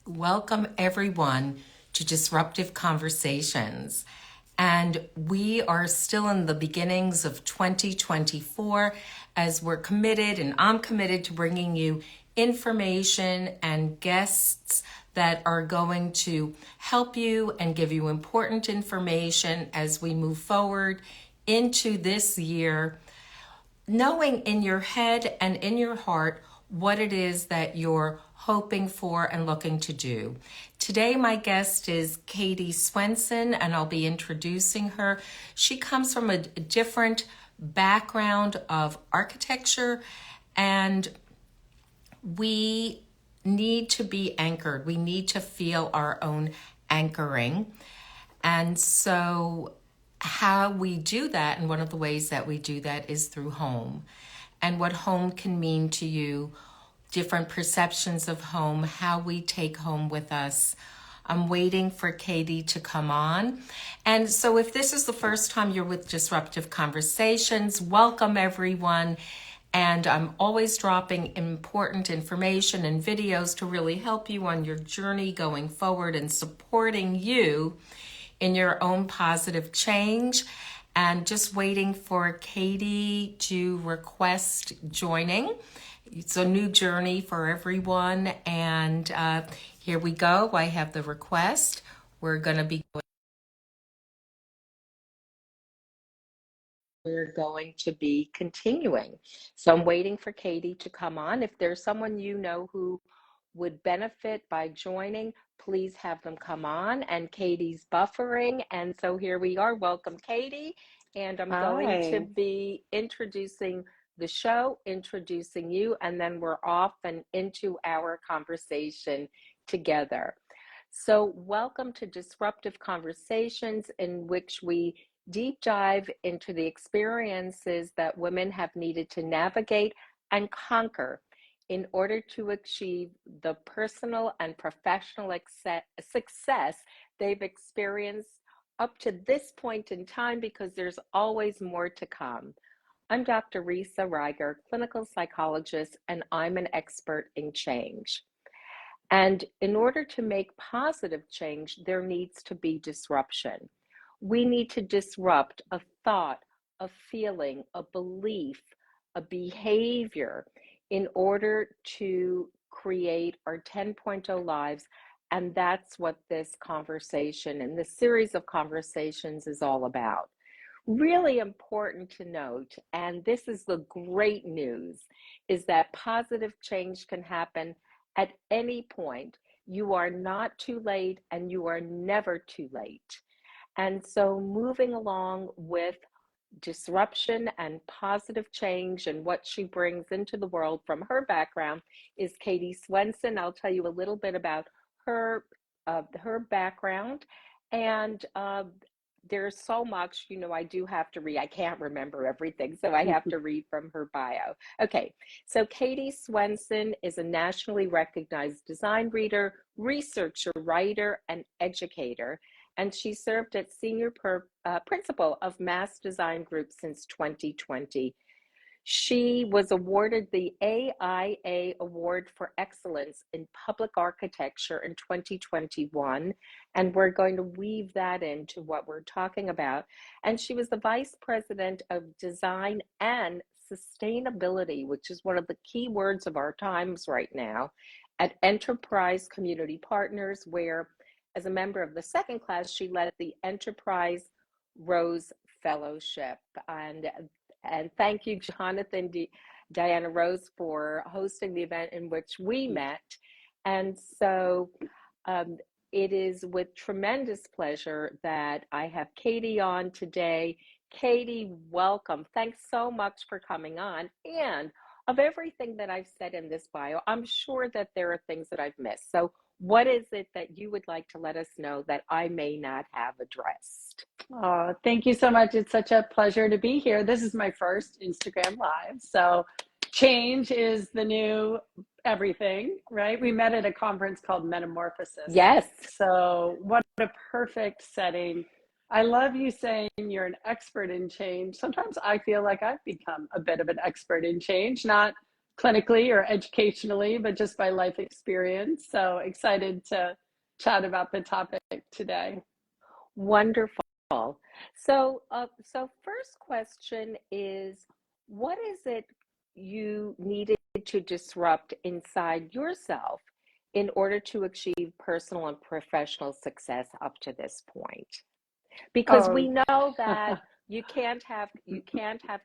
Welcome, everyone, to Disruptive Conversations. And we are still in the beginnings of 2024 as we're committed, and I'm committed to bringing you information and guests that are going to help you and give you important information as we move forward into this year, knowing in your head and in your heart what it is that you're hoping for and looking to do. Today, my guest is Katie Swenson, and I'll be introducing her. She comes from a different background of architecture, and we need to be anchored. We need to feel our own anchoring. And so how we do that, and one of the ways that we do that is through home. And what home can mean to you, different perceptions of home, how we take home with us. I'm waiting for Katie to come on. And so if this is the first time you're with Disruptive Conversations, welcome everyone. And I'm always dropping important information and videos to really help you on your journey going forward and supporting you in your own positive change. And just waiting for Katie to request joining. It's a new journey for everyone. And here we go. I have the request. We're going to be continuing. So I'm waiting for Katie to come on. If there's someone you know who would benefit by joining, please have them come on. And Katie's buffering. And so here we are. Welcome, Katie. And I'm going to be introducing the show, introducing you, and then we're off and into our conversation together. So welcome to Disruptive Conversations, in which we deep dive into the experiences that women have needed to navigate and conquer in order to achieve the personal and professional success they've experienced up to this point in time, because there's always more to come. I'm Dr. Risa Reiger, clinical psychologist, and I'm an expert in change. And in order to make positive change, there needs to be disruption. We need to disrupt a thought, a feeling, a belief, a behavior in order to create our 10.0 lives. And that's what this conversation and this series of conversations is all about. Really important to note, and this is the great news, is that positive change can happen at any point. You are not too late, and you are never too late. And so moving along with disruption and positive change and what she brings into the world from her background is Katie Swenson. I'll tell you a little bit about her background. And there's so much, I do have to read. I can't remember everything, so I have to read from her bio. Okay, so Katie Swenson is a nationally recognized design reader, researcher, writer, and educator. And she served as senior principal of Mass Design Group since 2020. She was awarded the AIA Award for Excellence in Public Architecture in 2021, and we're going to weave that into what we're talking about. And she was the Vice President of Design and Sustainability, which is one of the key words of our times right now, at Enterprise Community Partners, where, as a member of the second class, she led the Enterprise Rose Fellowship. And thank you, Jonathan Diana Rose, for hosting the event in which we met. And so it is with tremendous pleasure that I have Katie on today. Katie, welcome. Thanks so much for coming on. And of everything that I've said in this bio, I'm sure that there are things that I've missed. So what is it that you would like to let us know that I may not have addressed? Oh, thank you so much. It's such a pleasure to be here. This is my first Instagram Live. So change is the new everything, right? We met at a conference called Metamorphosis. Yes. So what a perfect setting. I love you saying you're an expert in change. Sometimes I feel like I've become a bit of an expert in change, not clinically or educationally, but just by life experience. So excited to chat about the topic today. Wonderful. So first question is, what is it you needed to disrupt inside yourself in order to achieve personal and professional success up to this point? Because we Oh, know that you can't have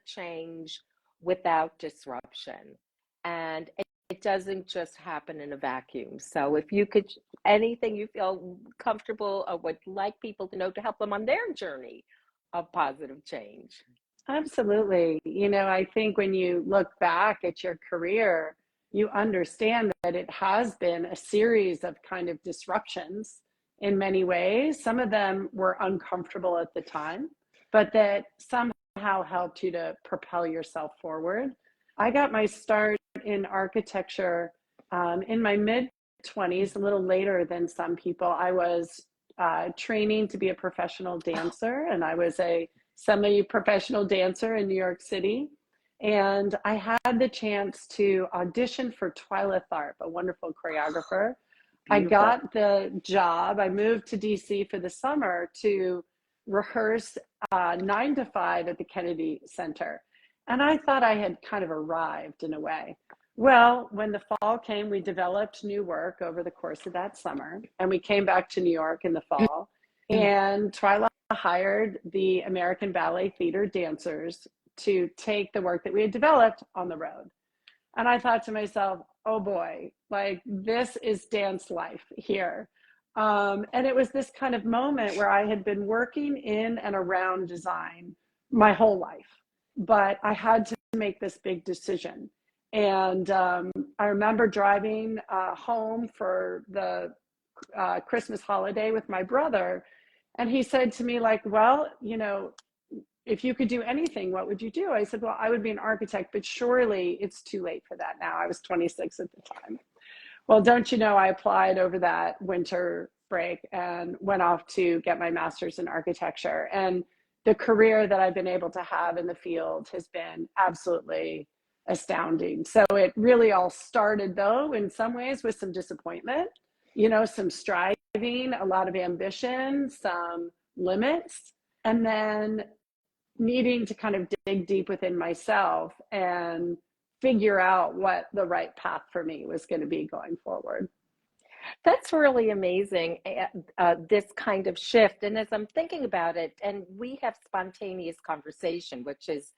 change without disruption, and it doesn't just happen in a vacuum. So if you could, anything you feel comfortable or would like people to know to help them on their journey of positive change. absolutely. I think when you look back at your career, you understand that it has been a series of kind of disruptions in many ways. Some of them were uncomfortable at the time, but that somehow helped you to propel yourself forward. I got my start in architecture in my mid 20s, a little later than some people. I was training to be a professional dancer, and I was a semi-professional dancer in New York City. And I had the chance to audition for Twyla Tharp, a wonderful choreographer. I Beautiful. got the job. I moved to DC for the summer to rehearse 9 to 5 at the Kennedy Center. And I thought I had kind of arrived in a way. Well, when the fall came, we developed new work over the course of that summer, and we came back to New York in the fall. And Twyla hired the American Ballet Theater dancers to take the work that we had developed on the road. And I thought to myself, oh boy, like this is dance life here. And it was this kind of moment where I had been working in and around design my whole life, but I had to make this big decision. And I remember driving home for the Christmas holiday with my brother. And he said to me, like, well, if you could do anything, what would you do? I said, well, I would be an architect, but surely it's too late for that now. I was 26 at the time. Well, don't you know, I applied over that winter break and went off to get my master's in architecture. And the career that I've been able to have in the field has been absolutely astounding. So it really all started, though, in some ways with some disappointment, some striving, a lot of ambition, some limits, and then needing to kind of dig deep within myself and figure out what the right path for me was going to be going forward. That's really amazing, this kind of shift. And as I'm thinking about it, and we have spontaneous conversation, which is,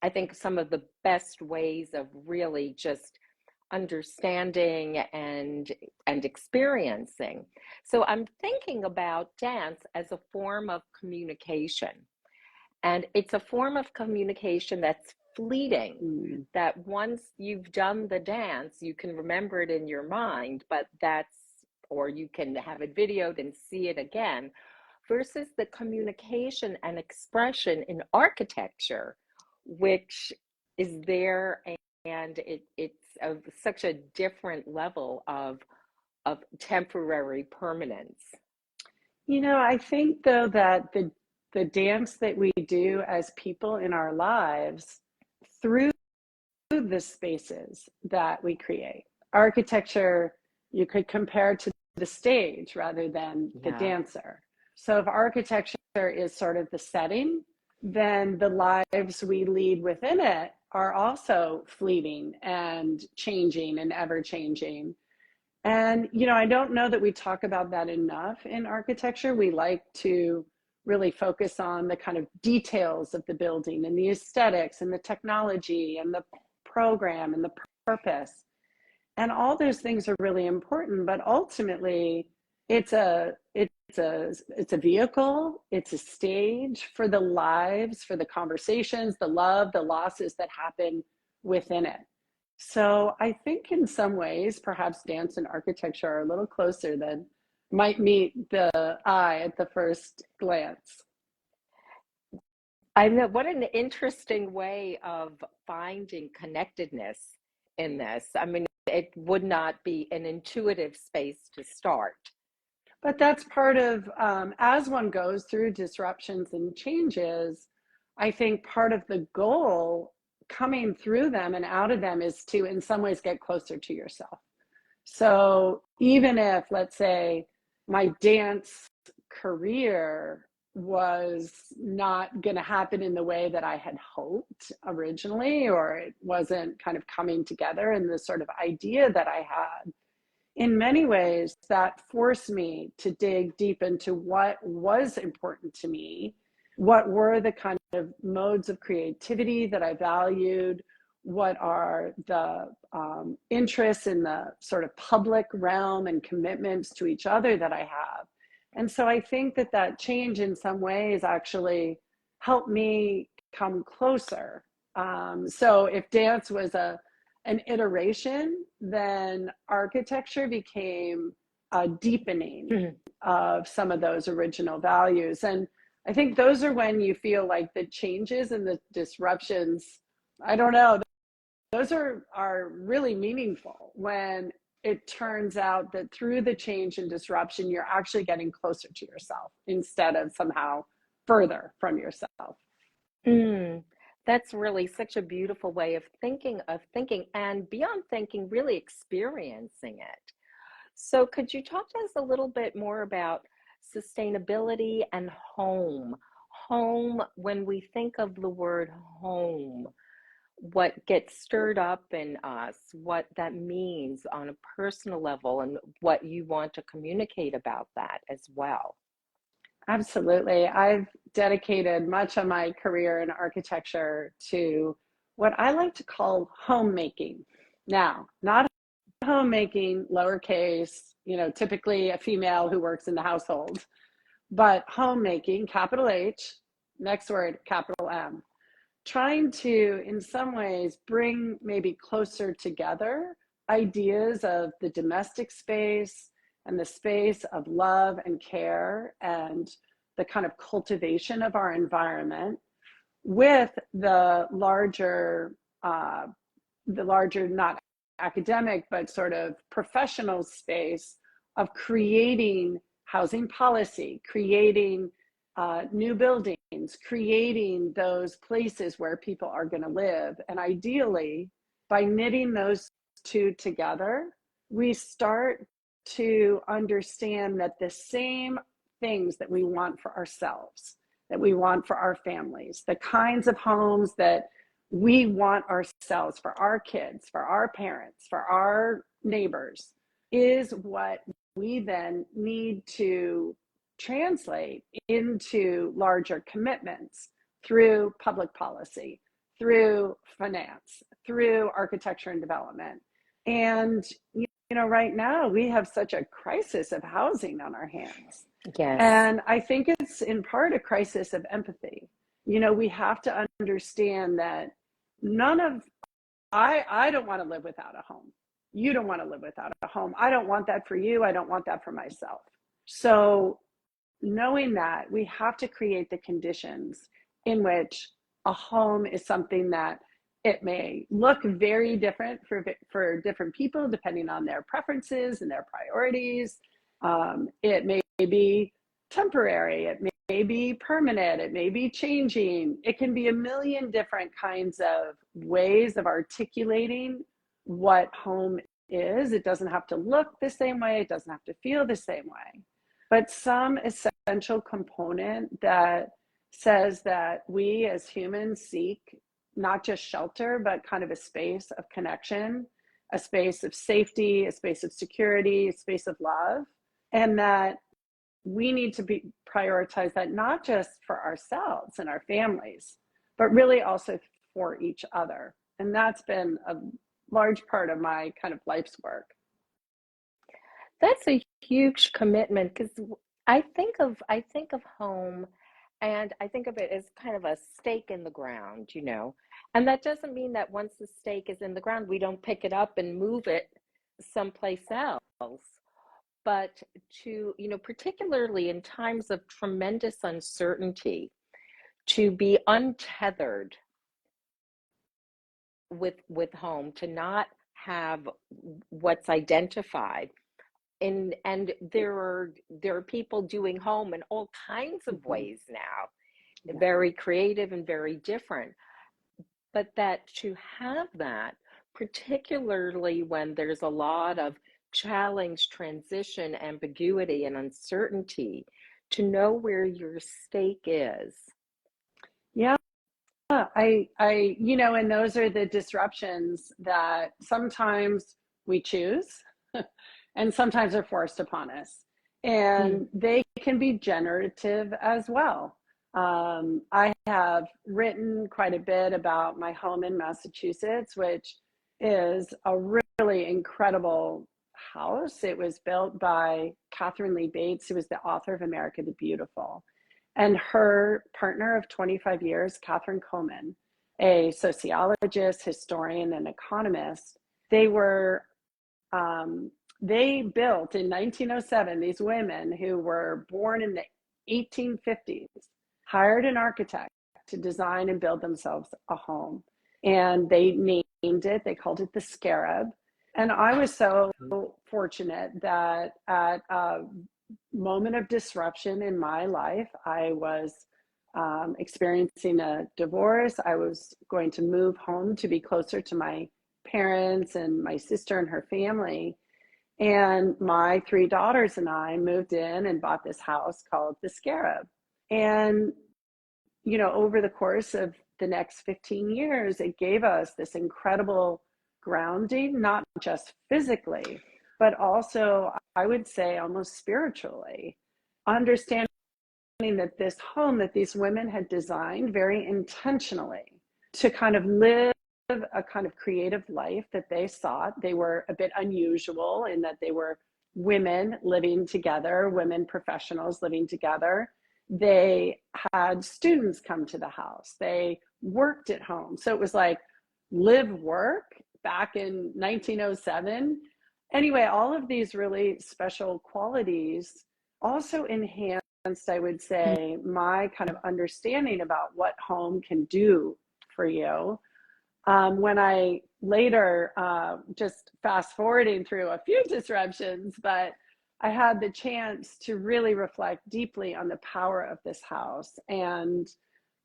I think, some of the best ways of really just understanding and experiencing. So I'm thinking about dance as a form of communication. And it's a form of communication that's fleeting, Mm. that once you've done the dance, you can remember it in your mind, but or you can have it videoed and see it again, versus the communication and expression in architecture, which is there, and it's of such a different level of temporary permanence. I think though that the dance that we do as people in our lives through the spaces that we create. Architecture, you could compare to the stage rather than the Yeah. dancer. So if architecture is sort of the setting, then the lives we lead within it are also fleeting and changing and ever changing. And, I don't know that we talk about that enough in architecture. We like to really focus on the kind of details of the building and the aesthetics and the technology and the program and the purpose. And all those things are really important, but ultimately it's a vehicle, it's a stage for the lives, for the conversations, the love, the losses that happen within it. So I think in some ways, perhaps dance and architecture are a little closer than might meet the eye at the first glance. I know, what an interesting way of finding connectedness in this. I mean, it would not be an intuitive space to start. But that's part of, as one goes through disruptions and changes, I think part of the goal coming through them and out of them is to, in some ways, get closer to yourself. So even if, let's say, my dance career was not going to happen in the way that I had hoped originally, or it wasn't kind of coming together in the sort of idea that I had, in many ways, that forced me to dig deep into what was important to me, what were the kind of modes of creativity that I valued, what are the interests in the sort of public realm and commitments to each other that I have. And so I think that that change in some ways actually helped me come closer. So if dance was an iteration, then architecture became a deepening of some of those original values. And I think those are when you feel like the changes and the disruptions, I don't know, those are really meaningful when it turns out that through the change and disruption, you're actually getting closer to yourself instead of somehow further from yourself. Mm, that's really such a beautiful way of thinking, and beyond thinking, really experiencing it. So could you talk to us a little bit more about sustainability and home? Home, when we think of the word home, what gets stirred up in us, what that means on a personal level, and what you want to communicate about that as well. Absolutely. I've dedicated much of my career in architecture to what I like to call homemaking. Now, not homemaking, lowercase, typically a female who works in the household, but homemaking, capital H, next word, capital M. Trying to, in some ways, bring maybe closer together ideas of the domestic space and the space of love and care and the kind of cultivation of our environment with the larger, not academic, but sort of professional space of creating housing policy, creating new buildings, creating those places where people are going to live. And ideally, by knitting those two together, we start to understand that the same things that we want for ourselves, that we want for our families, the kinds of homes that we want ourselves, for our kids, for our parents, for our neighbors, is what we then need to translate into larger commitments through public policy, through finance, through architecture and development. And, right now we have such a crisis of housing on our hands. Yes. And I think it's in part a crisis of empathy. We have to understand that I don't want to live without a home. You don't want to live without a home. I don't want that for you. I don't want that for myself. So knowing that, we have to create the conditions in which a home is something that it may look very different for different people, depending on their preferences and their priorities. It may be temporary. It may be permanent. It may be changing. It can be a million different kinds of ways of articulating what home is. It doesn't have to look the same way. It doesn't have to feel the same way. But some essential component that says that we as humans seek not just shelter, but kind of a space of connection, a space of safety, a space of security, a space of love, and that we need to prioritize that not just for ourselves and our families, but really also for each other. And that's been a large part of my kind of life's work. That's a huge commitment because I think of home, and I think of it as kind of a stake in the ground. And that doesn't mean that once the stake is in the ground, we don't pick it up and move it someplace else. But particularly in times of tremendous uncertainty, to be untethered with home, to not have what's identified. And there are people doing home in all kinds of Mm-hmm. ways now, Yeah. very creative and very different. but that to have that, particularly when there's a lot of challenge, transition, ambiguity, and uncertainty, to know where your stake is. Yeah, and those are the disruptions that sometimes we choose and sometimes are forced upon us. And they can be generative as well. I have written quite a bit about my home in Massachusetts, which is a really incredible house. It was built by Catherine Lee Bates, who was the author of America the Beautiful, and her partner of 25 years, Catherine Coleman, a sociologist, historian, and economist. They were they built in 1907, these women who were born in the 1850s, hired an architect to design and build themselves a home. And they named it, they called it the Scarab. And I was so fortunate that at a moment of disruption in my life, I was experiencing a divorce. I was going to move home to be closer to my parents and my sister and her family. And my three daughters and I moved in and bought this house called the Scarab. And, over the course of the next 15 years, it gave us this incredible grounding, not just physically, but also, I would say, almost spiritually. Understanding that this home that these women had designed very intentionally to kind of live a kind of creative life that they sought. They were a bit unusual in that they were women living together, women professionals living together. They had students come to the house. They worked at home. So it was like live work back in 1907. Anyway, all of these really special qualities also enhanced, I would say, my kind of understanding about what home can do for you. When I later, just fast forwarding through a few disruptions, but I had the chance to really reflect deeply on the power of this house and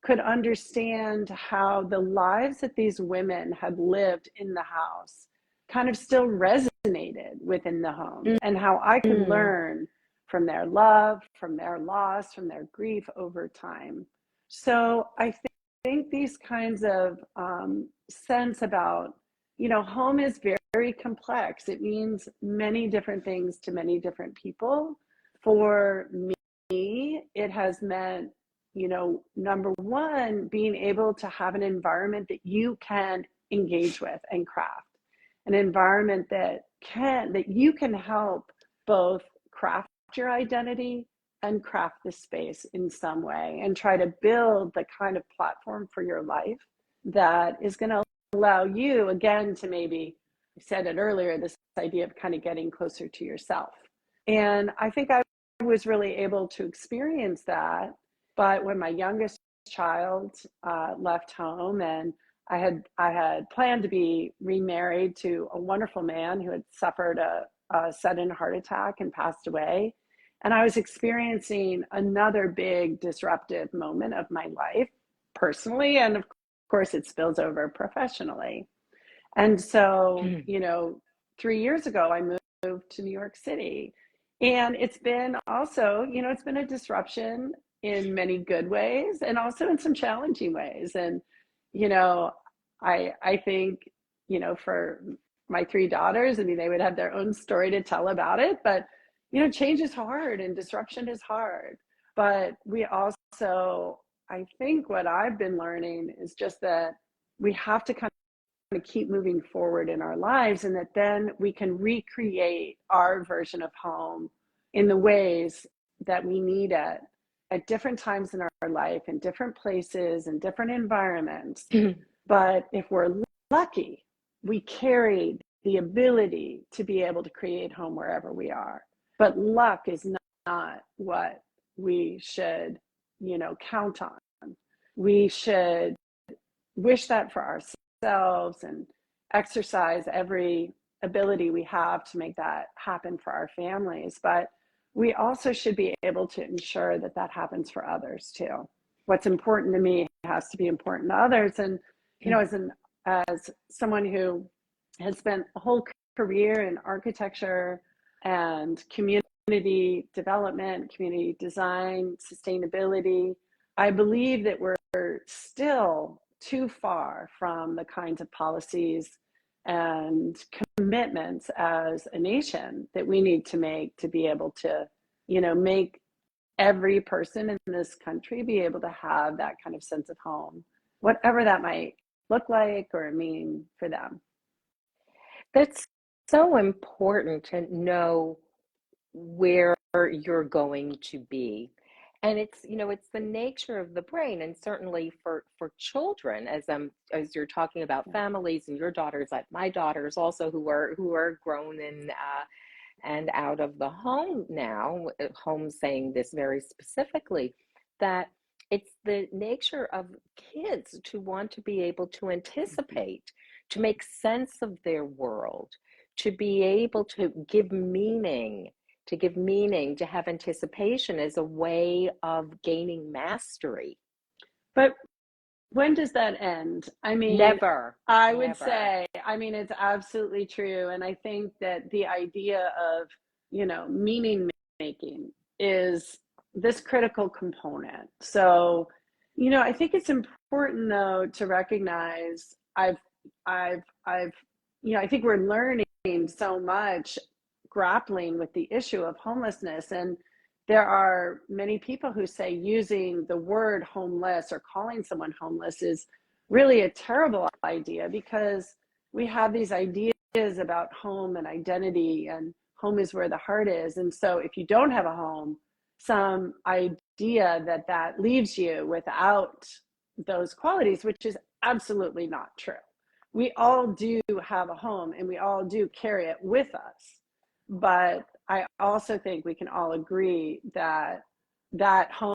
could understand how the lives that these women had lived in the house kind of still resonated within the home, and how I could learn from their love, from their loss, from their grief over time. So I think these kinds of sense about, home is very, very complex. It means many different things to many different people. For me, it has meant, number one, being able to have an environment that you can engage with and craft, an environment that you can help both craft your identity and craft the space in some way, and try to build the kind of platform for your life that is going to allow you, again, to maybe, I said it earlier, this idea of kind of getting closer to yourself. And I think I was really able to experience that. But when my youngest child left home, and I had planned to be remarried to a wonderful man who had suffered a sudden heart attack and passed away. And I was experiencing another big disruptive moment of my life personally. And of course, it spills over professionally. And so, 3 years ago, I moved to New York City. And it's been also, it's been a disruption in many good ways and also in some challenging ways. And, I think, for my three daughters, I mean, they would have their own story to tell about it, but change is hard and disruption is hard. But we also, I think what I've been learning is just that we have to kind of keep moving forward in our lives, and that then we can recreate our version of home in the ways that we need it at different times in our life, in different places, in different environments. But if we're lucky, we carry the ability to be able to create home wherever we are. But luck is not what we should, count on. We should wish that for ourselves and exercise every ability we have to make that happen for our families. But we also should be able to ensure that that happens for others too. What's important to me has to be important to others. And as someone who has spent a whole career in architecture and community development, community design, sustainability, I believe that we're still too far from the kinds of policies and commitments as a nation that we need to make to be able to, make every person in this country be able to have that kind of sense of home, whatever that might look like or mean for them. That's so important to know where you're going to be. And it's the nature of the brain, and certainly for children, as you're talking about families and your daughters, like my daughters also, who are grown and out of the home now, home saying this very specifically, that it's the nature of kids to want to be able to anticipate, to make sense of their world, to be able to give meaning, to have anticipation as a way of gaining mastery. But when does that end? I mean, Never. I would say, it's absolutely true. And I think that the idea of, meaning making is this critical component. So, I think it's important though to recognize I think we're learning so much grappling with the issue of homelessness. And there are many people who say using the word homeless or calling someone homeless is really a terrible idea, because we have these ideas about home and identity, and home is where the heart is. And so if you don't have a home, some idea that leaves you without those qualities, which is absolutely not true. We all do have a home and we all do carry it with us. But I also think we can all agree that home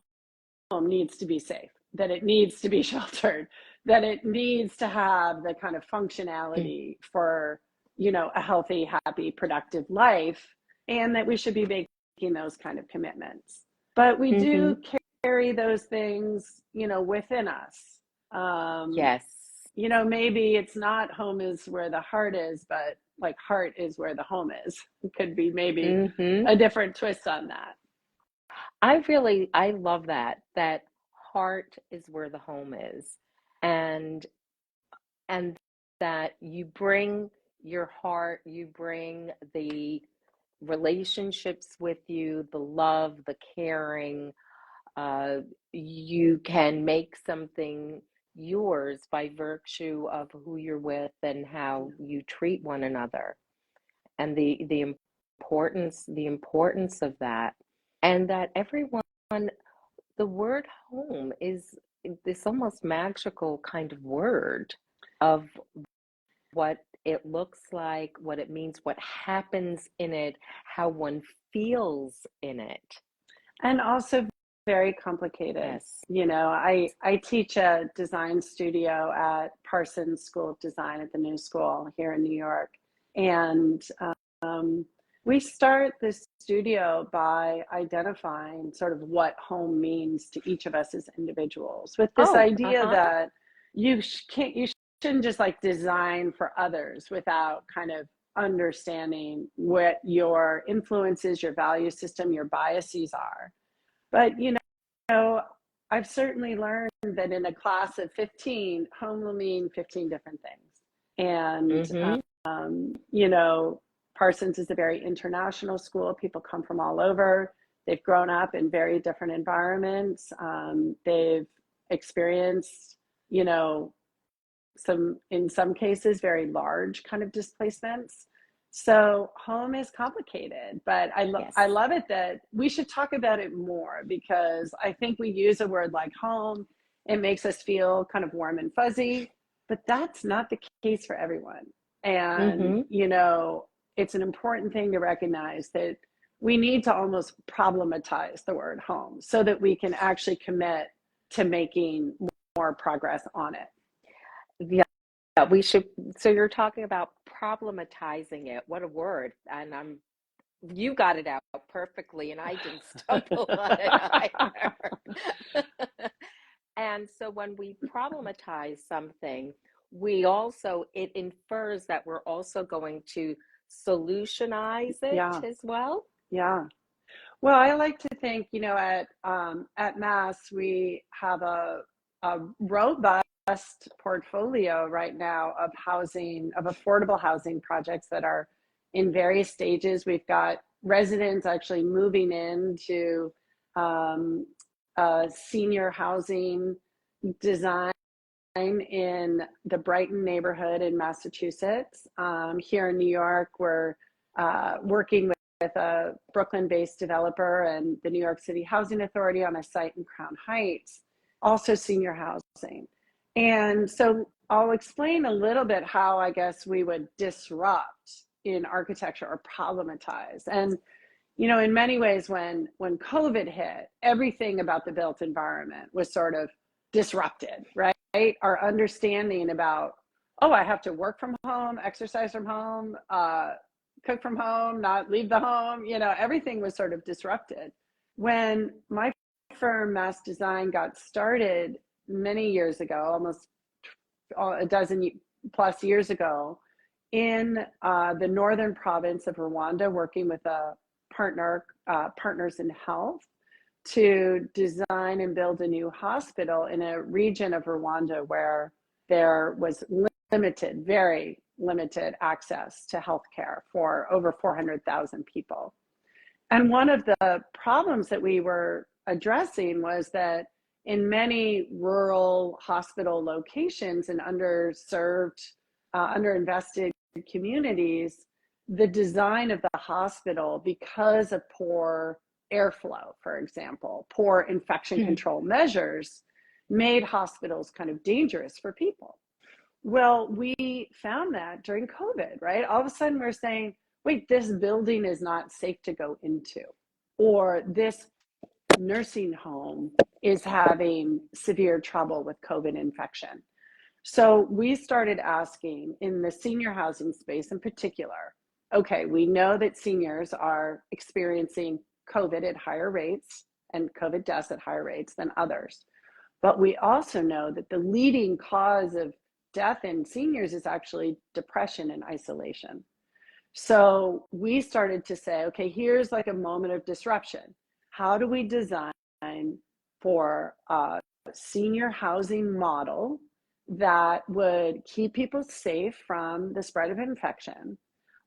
needs to be safe, that it needs to be sheltered, that it needs to have the kind of functionality for, a healthy, happy, productive life, and that we should be making those kind of commitments. But we do carry those things, within us. Yes. Maybe it's not home is where the heart is, but like heart is where the home is. It could be maybe a different twist on that. I love that heart is where the home is. And that you bring your heart, you bring the relationships with you, the love, the caring. You can make something yours by virtue of who you're with and how you treat one another, and the importance of that, and that everyone, the word home is this almost magical kind of word of what it looks like, what it means, what happens in it, how one feels in it. And also very complicated. Yes. I teach a design studio at Parsons School of Design at the New School here in New York. And we start this studio by identifying sort of what home means to each of us as individuals, with this idea that you shouldn't just like design for others without kind of understanding what your influences, your value system, your biases are. But, I've certainly learned that in a class of 15, home will mean 15 different things. And, Parsons is a very international school. People come from all over. They've grown up in very different environments. They've experienced, in some cases, very large kind of displacements. So home is complicated, but I love it that we should talk about it more, because I think we use a word like home, it makes us feel kind of warm and fuzzy, but that's not the case for everyone. And, it's an important thing to recognize that we need to almost problematize the word home so that we can actually commit to making more progress on it. Yeah. We should. So you're talking about problematizing it. What a word. And you got it out perfectly, and I didn't stumble on it either. And so when we problematize something, it infers that we're also going to solutionize it Yeah, as well. yeah. Well, I like to think, at Mass, we have a robust portfolio right now of affordable housing projects that are in various stages. We've got residents actually moving into um, senior housing design in the Brighton neighborhood in Massachusetts. Here in New York, we're working with a Brooklyn-based developer and the New York City Housing Authority on a site in Crown Heights, also senior housing. And so I'll explain a little bit how I guess we would disrupt in architecture or problematize. And in many ways, when COVID hit, everything about the built environment was sort of disrupted, right? Our understanding about, oh, I have to work from home, exercise from home, cook from home, not leave the home, everything was sort of disrupted. When my firm, Mass Design, got started many years ago, almost a dozen plus years ago, in the northern province of Rwanda, working with a Partners in Health, to design and build a new hospital in a region of Rwanda where there was very limited access to healthcare for over 400,000 people. And one of the problems that we were addressing was that in many rural hospital locations and underserved, underinvested communities, the design of the hospital, because of poor airflow, for example, poor infection control measures, made hospitals kind of dangerous for people. Well, we found that during COVID, right? All of a sudden we're saying, wait, this building is not safe to go into, or this nursing home is having severe trouble with COVID infection. So we started asking in the senior housing space in particular, okay, we know that seniors are experiencing COVID at higher rates and COVID deaths at higher rates than others. But we also know that the leading cause of death in seniors is actually depression and isolation. So we started to say, okay, here's like a moment of disruption. How do we design for a senior housing model that would keep people safe from the spread of infection,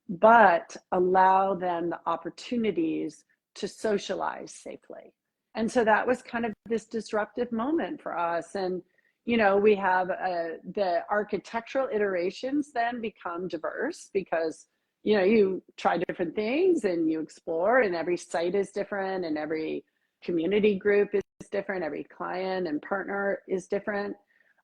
but allow them the opportunities to socialize safely? And so that was kind of this disruptive moment for us. And we have the architectural iterations then become diverse because you try different things and you explore, and every site is different and every community group is different, every client and partner is different.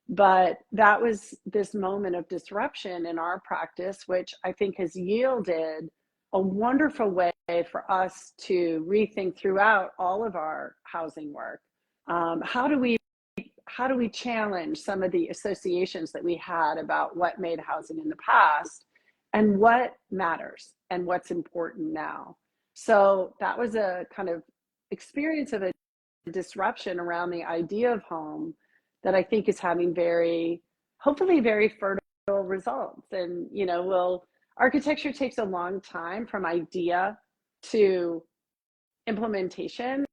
But that was this moment of disruption in our practice, which I think has yielded a wonderful way for us to rethink throughout all of our housing work. How do we challenge some of the associations that we had about what made housing in the past and what matters and what's important now? So that was a kind of experience of a disruption around the idea of home that I think is having hopefully very fertile results. And, architecture takes a long time from idea to implementation.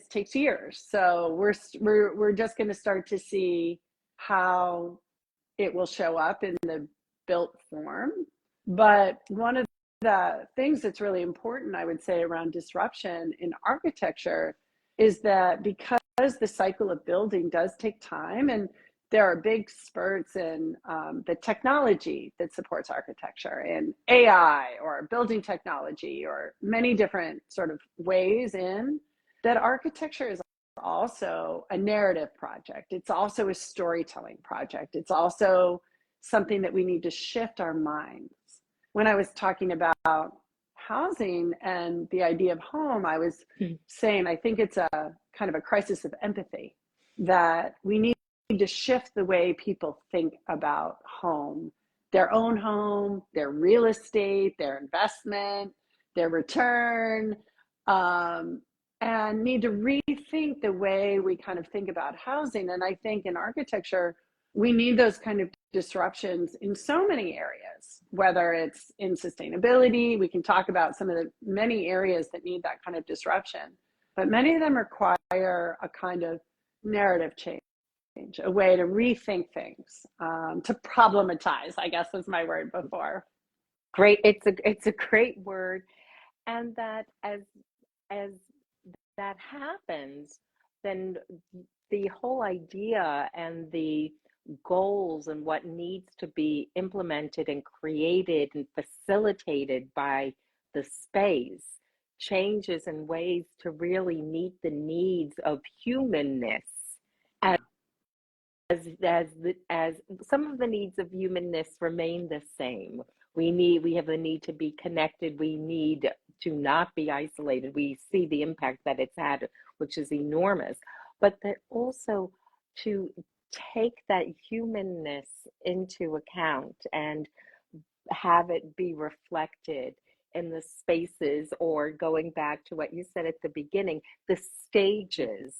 Takes years. So we're just going to start to see how it will show up in the built form. But one of the things that's really important, I would say, around disruption in architecture is that because the cycle of building does take time, and there are big spurts in the technology that supports architecture, and AI or building technology, or many different sort of ways in that architecture is also a narrative project. It's also a storytelling project. It's also something that we need to shift our minds. When I was talking about housing and the idea of home, I was saying, I think it's a kind of a crisis of empathy, that we need to shift the way people think about home, their own home, their real estate, their investment, their return, and need to rethink the way we kind of think about housing. And I think in architecture, we need those kind of disruptions in so many areas, whether it's in sustainability. We can talk about some of the many areas that need that kind of disruption, but many of them require a kind of narrative change, a way to rethink things, to problematize, I guess was my word before. Great. It's a great word. And that as that happens, then the whole idea and the goals and what needs to be implemented and created and facilitated by the space changes in ways to really meet the needs of humanness as as some of the needs of humanness remain the same. We have the need to be connected. We need to not be isolated. We see the impact that it's had, which is enormous, but that also to take that humanness into account and have it be reflected in the spaces, or going back to what you said at the beginning, the stages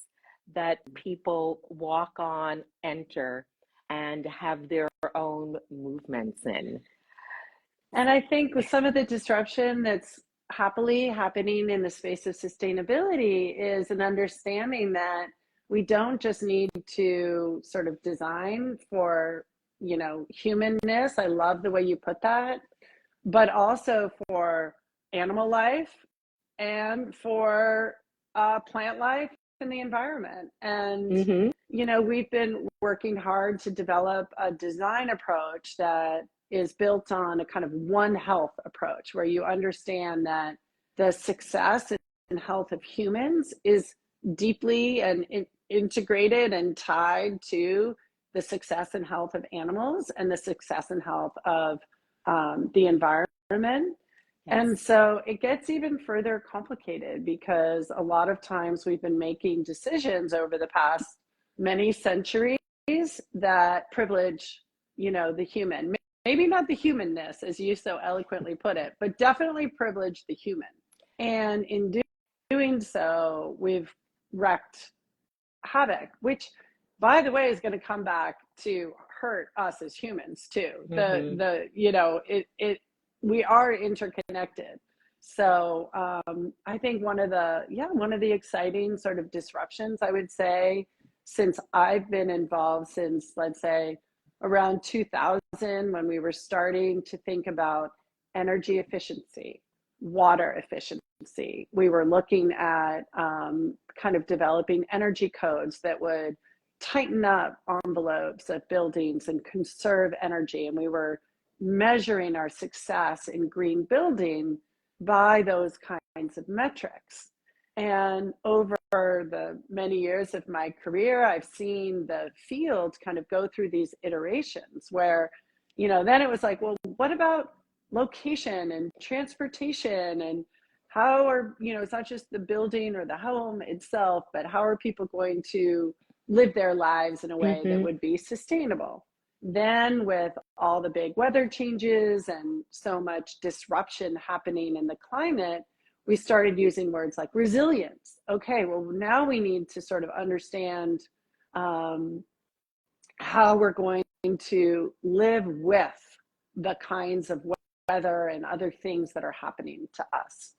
that people walk on, enter, and have their own movements in. And I think with some of the disruption that's happily happening in the space of sustainability is an understanding that we don't just need to sort of design for, humanness. I love the way you put that, but also for animal life and for plant life and the environment. And, Mm-hmm. we've been working hard to develop a design approach that is built on a kind of one health approach, where you understand that the success and health of humans is deeply and integrated and tied to the success and health of animals and the success and health of the environment. Yes. And so it gets even further complicated, because a lot of times we've been making decisions over the past many centuries that privilege, the human. Maybe not the humanness, as you so eloquently put it, but definitely privilege the human. And in doing so, we've wreaked havoc, which, by the way, is going to come back to hurt us as humans too. Mm-hmm. We are interconnected. So I think one of the exciting sort of disruptions, I would say, since I've been involved since, let's say, around 2000, when we were starting to think about energy efficiency, water efficiency. We were looking at kind of developing energy codes that would tighten up envelopes of buildings and conserve energy. And we were measuring our success in green building by those kinds of metrics. And over the many years of my career, I've seen the field kind of go through these iterations where, then it was like, well, what about location and transportation, and how are, it's not just the building or the home itself, but how are people going to live their lives in a way that would be sustainable? Then with all the big weather changes and so much disruption happening in the climate, we started using words like resilience. Okay, well, now we need to sort of understand how we're going to live with the kinds of weather and other things that are happening to us.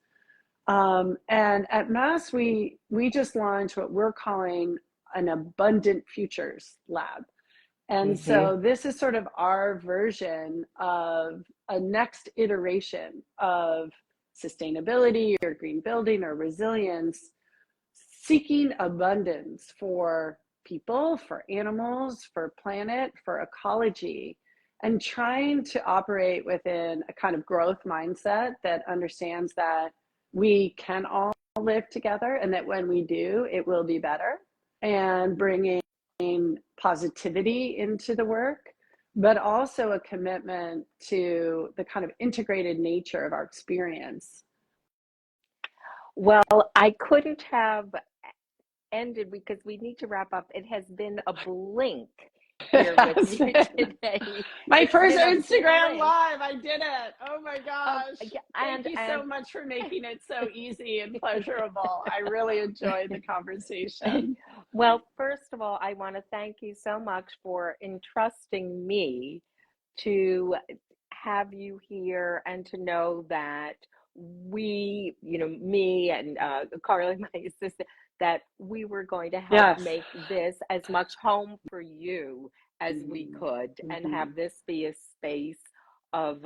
And at Mass, we just launched what we're calling an Abundant Futures Lab. And so this is sort of our version of a next iteration of sustainability or green building or resilience, seeking abundance for people, for animals, for planet, for ecology, and trying to operate within a kind of growth mindset that understands that we can all live together, and that when we do, it will be better, and bringing positivity into the work, but also a commitment to the kind of integrated nature of our experience. Well, I couldn't have ended, because we need to wrap up. It has been a blink here with you today. My first Instagram Live, I did it. Oh my gosh. Thank you so much for making it so easy and pleasurable. I really enjoyed the conversation. Well, first of all, I want to thank you so much for entrusting me to have you here and to know that we, me and Carly, my assistant, that we were going to help Yes. make this as much home for you as we could, and have this be a space of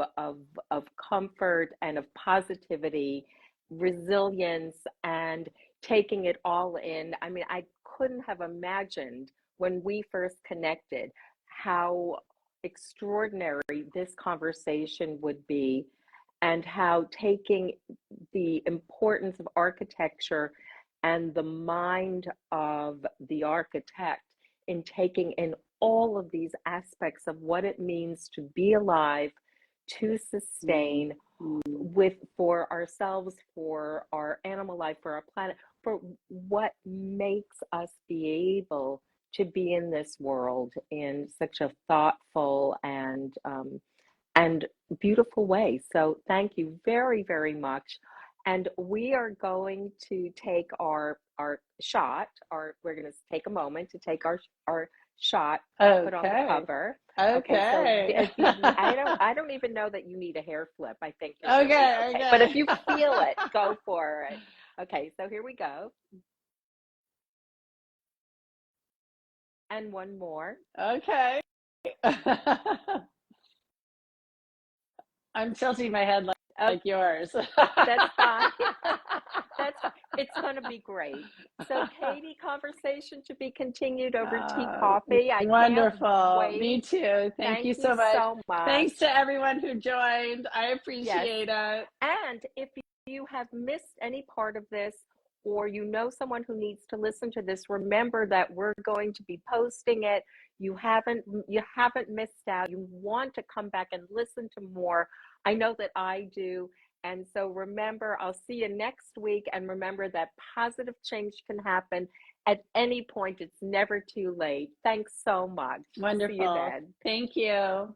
comfort and of positivity, resilience, and taking it all in. I mean, I couldn't have imagined when we first connected how extraordinary this conversation would be, and how taking the importance of architecture and the mind of the architect in taking in all of these aspects of what it means to be alive, to sustain with, for ourselves, for our animal life, for our planet, for what makes us be able to be in this world in such a thoughtful and beautiful way. So thank you very, very much. And we are going to take our shot. We're going to take a moment to take our shot, put on the cover. Okay. So I don't even know that you need a hair flip. I think you're really Okay. But if you feel it, go for it. Okay, so here we go. And one more. Okay. I'm tilting my head like yours. That's fine. That's fine. It's going to be great. So, Katie, conversation to be continued over tea, coffee. I wonderful. Can't wait. Me too. Thank you so much. Thanks to everyone who joined. I appreciate it. And if you have missed any part of this, or you know someone who needs to listen to this, remember that we're going to be posting it. You haven't missed out. You want to come back and listen to more. I know that I do. And so remember, I'll see you next week. And remember that positive change can happen at any point. It's never too late. Thanks so much. Wonderful. See you then. Thank you.